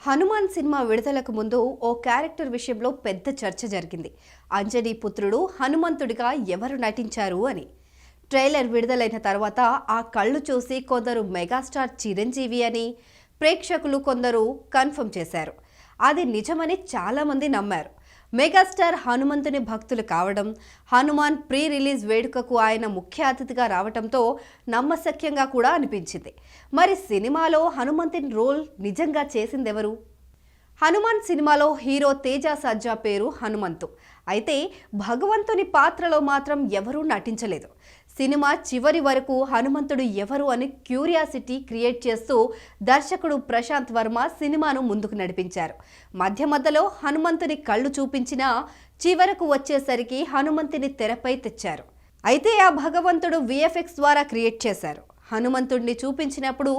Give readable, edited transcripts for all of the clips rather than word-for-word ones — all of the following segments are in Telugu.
హనుమాన్ సినిమా విడుదలకు ముందు ఓ క్యారెక్టర్ విషయంలో పెద్ద చర్చ జరిగింది. అంజనీ పుత్రుడు హనుమంతుడిగా ఎవరు నటించారు అని. ట్రైలర్ విడుదలైన తర్వాత ఆ కళ్ళు చూసి కొందరు మెగాస్టార్ చిరంజీవి అని, ప్రేక్షకులు కొందరు కన్ఫర్మ్ చేశారు. అది నిజమని చాలామంది నమ్మారు. మెగాస్టార్ హనుమంతుని భక్తులు కావడం, హనుమాన్ ప్రీ రిలీజ్ వేడుకకు ఆయన ముఖ్య అతిథిగా రావడంతో నమ్మశక్యంగా కూడా అనిపించింది. మరి సినిమాలో హనుమంతుని రోల్ నిజంగా చేసిందెవరు? హనుమాన్ సినిమాలో హీరో తేజ సజ్జా పేరు హనుమంతు. అయితే భగవంతుని పాత్రలో మాత్రం ఎవరూ నటించలేదు. సినిమా చివరి వరకు హనుమంతుడు ఎవరు అని క్యూరియాసిటీ క్రియేట్ చేస్తూ దర్శకుడు ప్రశాంత్ వర్మ సినిమాను ముందుకు నడిపించారు. మధ్యలో హనుమంతుని కళ్ళు చూపించినా చివరకు వచ్చేసరికి హనుమంతుని తెరపై తెచ్చారు. అయితే ఆ భగవంతుడు విఎఫ్ఎక్స్ ద్వారా క్రియేట్ చేశారు. హనుమంతుడిని చూపించినప్పుడు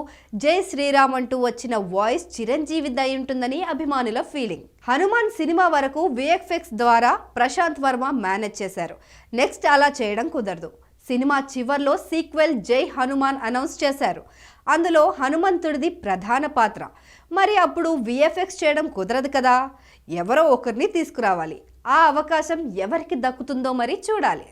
జై శ్రీరామ్ అంటూ వచ్చిన వాయిస్ చిరంజీవి దయ ఉంటుందని అభిమానుల ఫీలింగ్. హనుమాన్ సినిమా వరకు విఎఫ్ఎక్స్ ద్వారా ప్రశాంత్ వర్మ మేనేజ్ చేశారు. నెక్స్ట్ అలా చేయడం కుదరదు. సినిమా చివర్లో సీక్వెల్ జై హనుమాన్ అనౌన్స్ చేశారు. అందులో హనుమంతుడిది ప్రధాన పాత్ర. మరి అప్పుడు విఎఫ్ఎక్స్ చేయడం కుదరదు కదా, ఎవరో ఒకరిని తీసుకురావాలి. ఆ అవకాశం ఎవరికి దక్కుతుందో మరి చూడాలి.